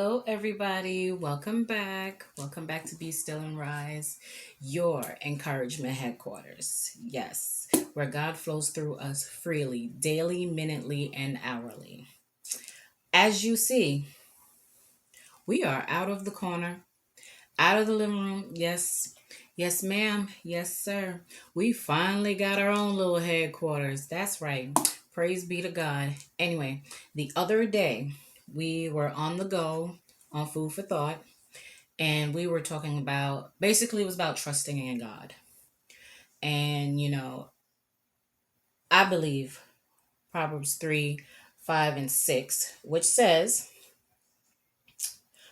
Hello, everybody. Welcome back. Welcome back to Be Still and Rise, your encouragement headquarters. Yes, where God flows through us freely, daily, minutely, and hourly. As you see, we are out of the corner, out of the living room. Yes, yes, ma'am. Yes, sir. We finally got our own little headquarters. That's right. Praise be to God. Anyway, the other day, we were on the go on Food for Thought, and we were talking about basically it was about trusting in God. And I believe Proverbs 3, 5, and 6, which says,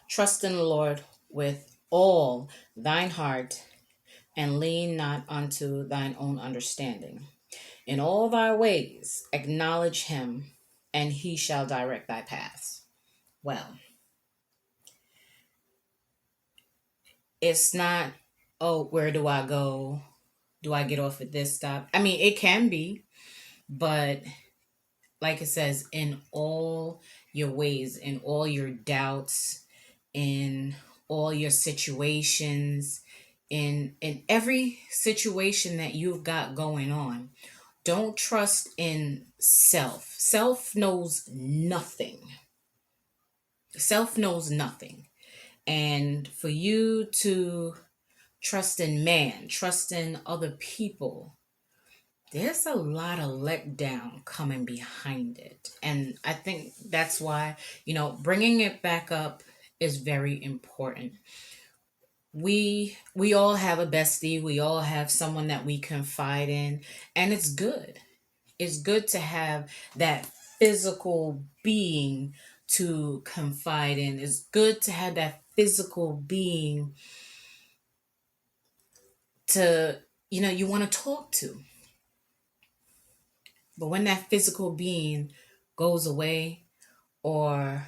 trust in the Lord with all thine heart, and lean not unto thine own understanding. In all thy ways acknowledge him, and he shall direct thy paths. Well, it's not, oh, where do I go? Do I get off at this stop? I mean, it can be, but like it says, in all your ways, in all your doubts, in all your situations, in every situation that you've got going on, don't trust in self. Self knows nothing. Self knows nothing. And for you to trust in man, trust in other people, there's a lot of letdown coming behind it. And I think that's why, bringing it back up is very important. We all have a bestie, we all have someone that we confide in, and it's good. It's good to have that physical being to confide in. It's good to have that physical being to, you want to talk to. But when that physical being goes away or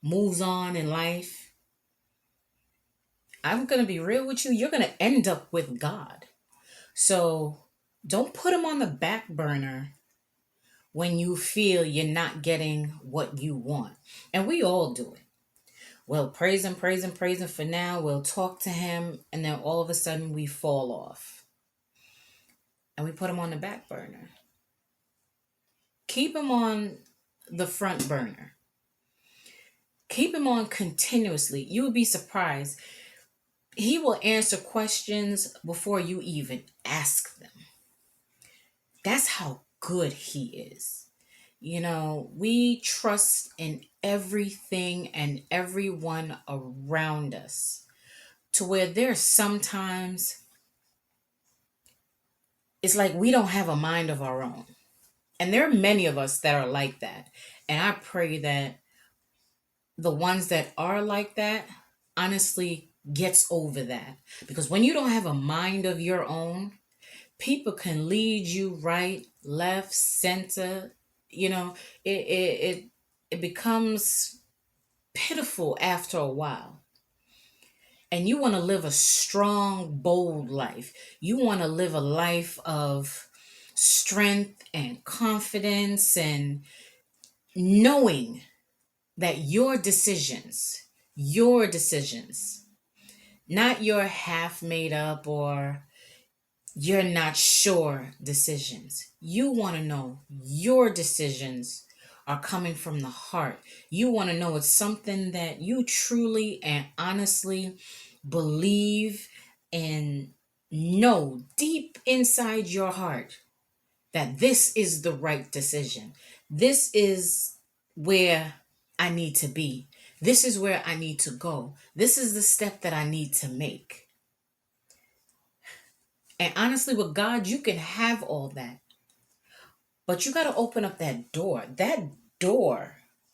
moves on in life, I'm going to be real with you, you're going to end up with God. So don't put him on the back burner when you feel you're not getting what you want. And we all do it. We'll praise him for now. We'll talk to him, and then all of a sudden we fall off. And we put him on the back burner. Keep him on the front burner. Keep him on continuously. You would be surprised. He will answer questions before you even ask them. That's how good he is. We trust in everything and everyone around us to where there's sometimes it's like we don't have a mind of our own. And there are many of us that are like that. And I pray that the ones that are like that honestly gets over that. Because when you don't have a mind of your own, people can lead you right, left, center. You know, it becomes pitiful after a while. And you want to live a strong, bold life. You want to live a life of strength and confidence and knowing that your decisions, not your half made up or you're not sure decisions. You want to know your decisions are coming from the heart. You want to know it's something that you truly and honestly believe and know deep inside your heart that this is the right decision. This is where I need to be. This is where I need to go. This is the step that I need to make. And honestly, with God, you can have all that. But you got to open up that door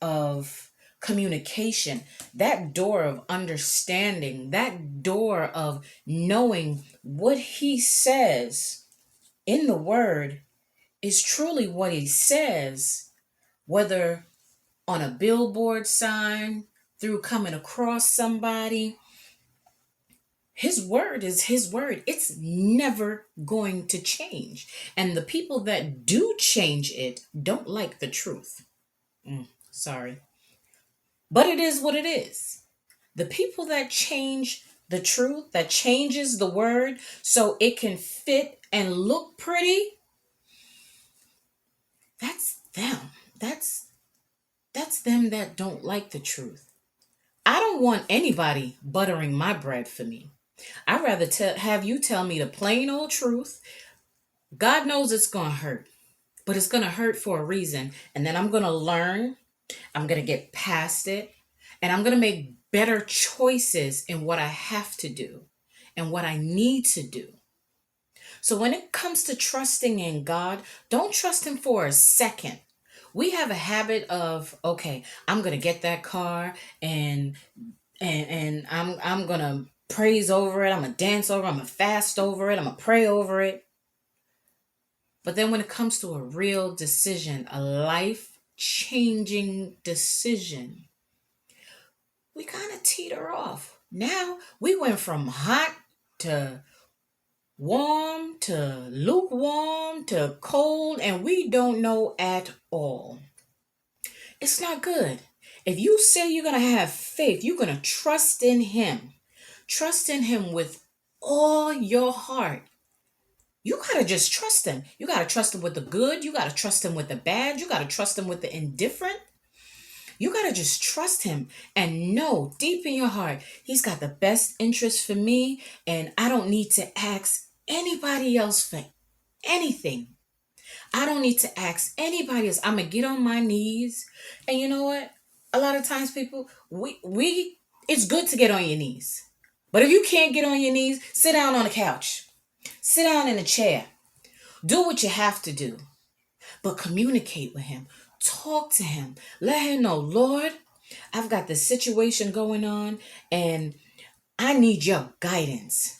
of communication, that door of understanding, that door of knowing what He says in the Word is truly what He says, whether on a billboard sign, through coming across somebody. His word is his word. It's never going to change. And the people that do change it don't like the truth. Sorry. But it is what it is. The people that change the truth, that changes the word so it can fit and look pretty, that's them. That's them that don't like the truth. I don't want anybody buttering my bread for me. I'd rather have you tell me the plain old truth. God knows it's going to hurt, but it's going to hurt for a reason. And then I'm going to learn, I'm going to get past it, and I'm going to make better choices in what I have to do and what I need to do. So when it comes to trusting in God, don't trust Him for a second. We have a habit of, okay, I'm going to get that car and I'm gonna praise over it, I'm gonna dance over it, I'm gonna fast over it, I'm gonna pray over it. But then when it comes to a real decision, a life changing decision, we kind of teeter off. Now we went from hot to warm to lukewarm to cold, and we don't know at all. It's not good. If you say you're going to have faith, you're going to trust in Him. Trust in Him with all your heart. You got to just trust Him. You got to trust Him with the good. You got to trust Him with the bad. You got to trust Him with the indifferent. You got to just trust Him and know deep in your heart, He's got the best interest for me, and I don't need to ask anybody else for anything. I don't need to ask anybody else. I'm gonna get on my knees. And you know what? A lot of times people, we it's good to get on your knees. But if you can't get on your knees, sit down on the couch. Sit down in a chair. Do what you have to do. But communicate with Him. Talk to Him. Let Him know, Lord, I've got this situation going on and I need your guidance.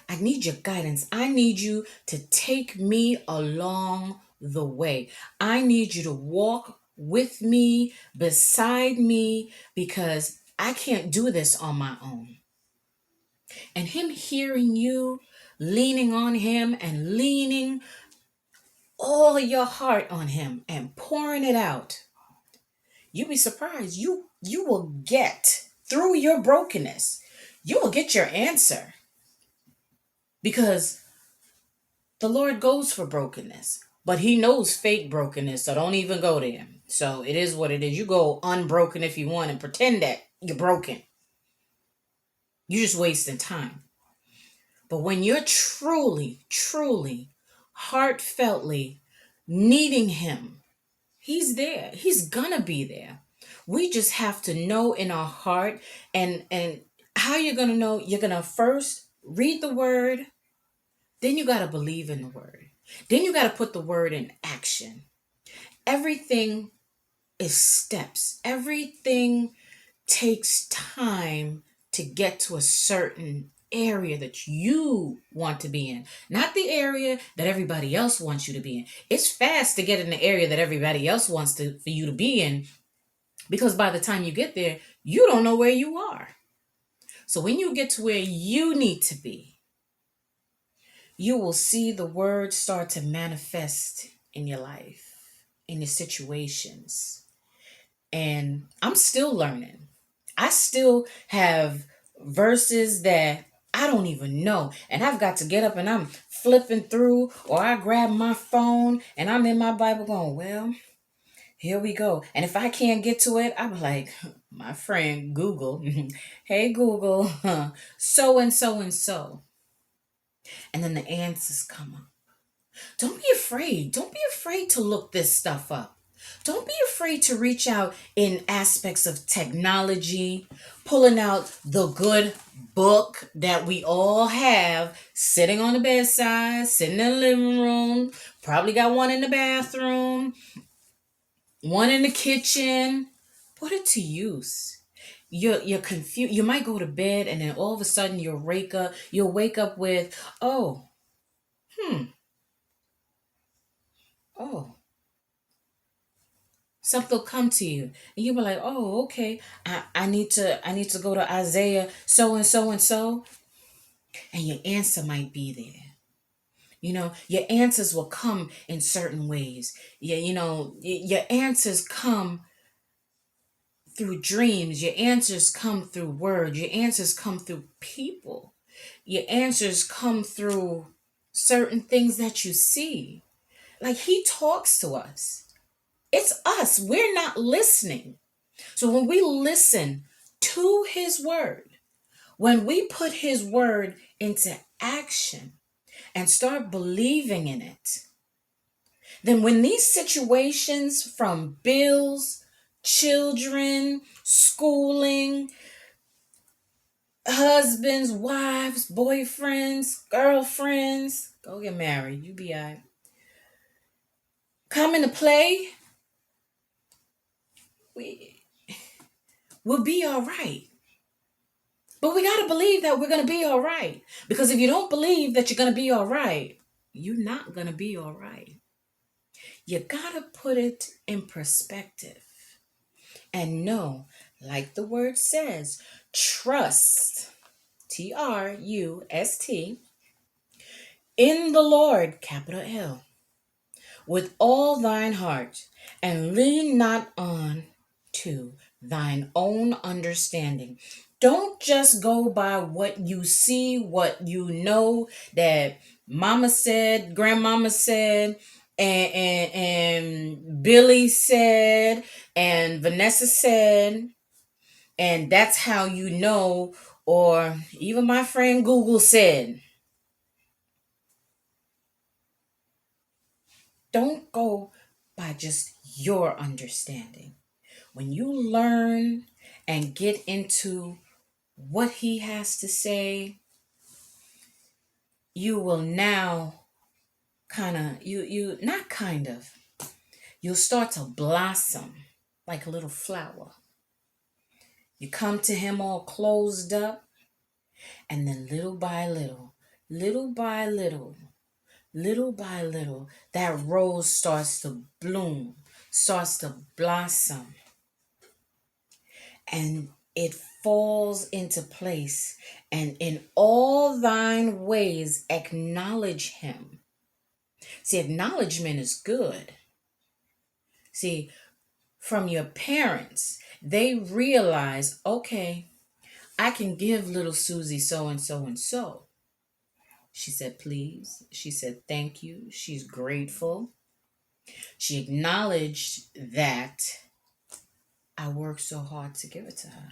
I need your guidance. I need you to take me along the way. I need you to walk with me, beside me, because I can't do this on my own. And Him hearing you, leaning on Him, and leaning all your heart on Him and pouring it out, you'll be surprised. You will get through your brokenness. You will get your answer because the Lord goes for brokenness, but He knows fake brokenness, so don't even go there. So it is what it is. You go unbroken if you want and pretend that you're broken. You're just wasting time. But when you're truly, truly, heartfeltly needing Him, He's there. He's gonna be there. We just have to know in our heart, and how you're gonna know, you're gonna first read the word, then you gotta believe in the word. Then you gotta put the word in action. Everything is steps. Everything takes time to get to a certain area that you want to be in, not the area that everybody else wants you to be in. It's fast to get in the area that everybody else wants for you to be in, because by the time you get there, you don't know where you are. So when you get to where you need to be, you will see the word start to manifest in your life, in your situations. And I'm still learning. I still have verses that I don't even know. And I've got to get up and I'm flipping through, or I grab my phone and I'm in my Bible going, well, here we go. And if I can't get to it, I'm like, my friend Google, hey Google, so and so and so. And then the answers come up. Don't be afraid. Don't be afraid to look this stuff up. Don't be afraid to reach out in aspects of technology, pulling out the good book that we all have sitting on the bedside, sitting in the living room, probably got one in the bathroom, one in the kitchen. Put it to use. You're confused. You might go to bed and then all of a sudden you'll wake up with, oh, hmm, oh, something will come to you and you'll be like, oh, okay, I need to go to Isaiah so and so and so, and your answer might be there. Your answers will come in certain ways. Yeah, your answers come through dreams. Your answers come through words. Your answers come through people. Your answers come through certain things that you see. Like he talks to us. It's us. We're not listening. So when we listen to his word, when we put his word into action and start believing in it, then when these situations from bills, children, schooling, husbands, wives, boyfriends, girlfriends, go get married, you be all right, come into play, we, we'll be all right. But we got to believe that we're going to be all right. Because if you don't believe that you're going to be all right, you're not going to be all right. You got to put it in perspective and know, like the word says, trust, Trust, in the Lord, capital L, with all thine heart, and lean not on to thine own understanding. Don't just go by what you see, what you know that mama said, grandmama said, and Billy said, and Vanessa said, and that's how you know, or even my friend Google said. Don't go by just your understanding. When you learn and get into what he has to say, you will now you'll start to blossom like a little flower. You come to him all closed up, and then little by little, that rose starts to bloom, starts to blossom, and it falls into place. And in all thine ways, acknowledge him. See, acknowledgement is good. See, from your parents, they realize, okay, I can give little Susie so and so and so. She said, please. She said, thank you. She's grateful. She acknowledged that I worked so hard to give it to her.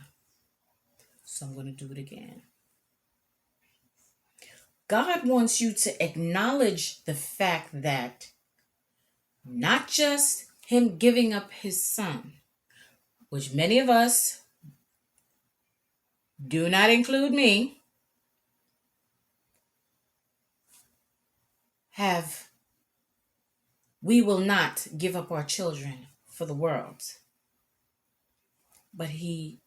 So I'm going to do it again. God wants you to acknowledge the fact that not just him giving up his son, which many of us, do not include me, we will not give up our children for the world. But he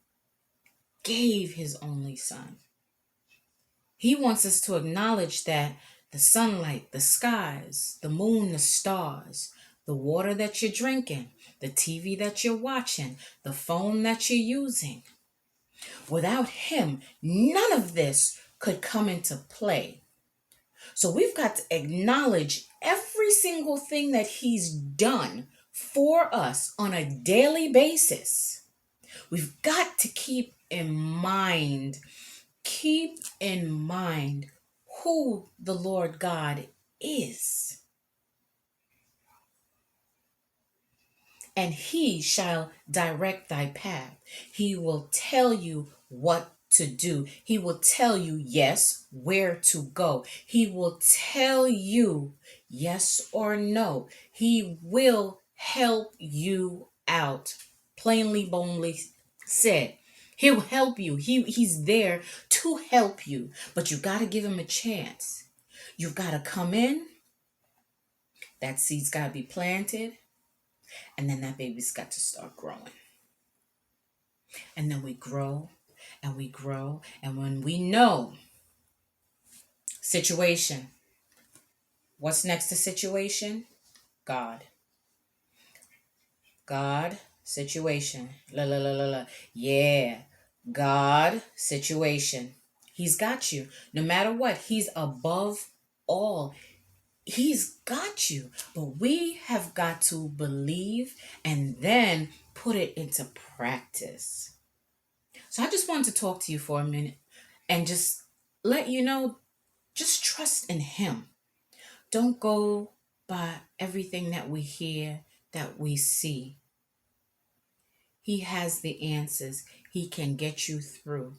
gave his only son. He wants us to acknowledge that the sunlight, the skies, the moon, the stars, the water that you're drinking, the TV that you're watching, the phone that you're using, without him, none of this could come into play. So we've got to acknowledge every single thing that he's done for us on a daily basis. We've got to keep in mind who the Lord God is. And he shall direct thy path. He will tell you what to do. He will tell you, yes, where to go. He will tell you yes or no. He will help you out. Plainly, bonely said. He'll help you. He's there to help you. But you got to give him a chance. You've got to come in. That seed's got to be planted. And then that baby's got to start growing. And then we grow and we grow. And when we know situation, what's next to situation? God. God, situation. La la la la la. Yeah. God, situation. He's got you. No matter what, he's above all. He's got you. But we have got to believe and then put it into practice. So I just wanted to talk to you for a minute and just let you know, just trust in Him. Don't go by everything that we hear, that we see. He has the answers. He can get you through.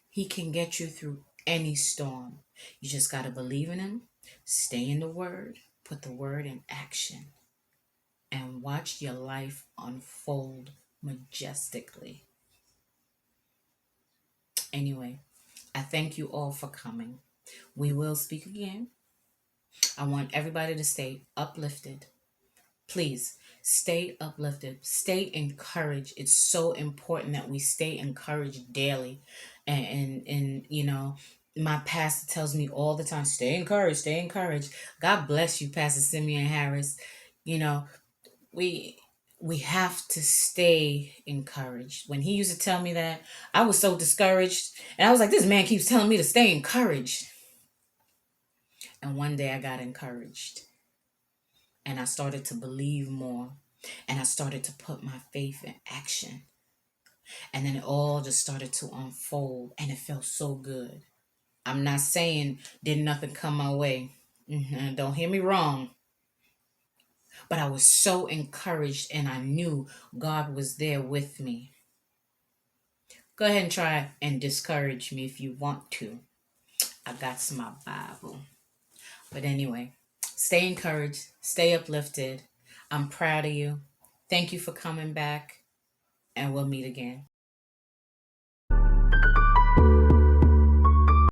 He can get you through any storm. You just got to believe in Him, stay in the Word, put the Word in action, and watch your life unfold majestically. Anyway, I thank you all for coming. We will speak again. I want everybody to stay uplifted. Please stay uplifted, stay encouraged. It's so important that we stay encouraged daily. And you know, my pastor tells me all the time, stay encouraged, stay encouraged. God bless you, Pastor Simeon Harris. You know, we we have to stay encouraged. When he used to tell me that, I was so discouraged. And I was like, this man keeps telling me to stay encouraged. And one day I got encouraged. And I started to believe more. And I started to put my faith in action. And then it all just started to unfold. And it felt so good. I'm not saying did nothing come my way. Don't hear me wrong. But I was so encouraged and I knew God was there with me. Go ahead and try and discourage me if you want to. I got my Bible. But anyway, stay encouraged, stay uplifted. I'm proud of you. Thank you for coming back, and we'll meet again.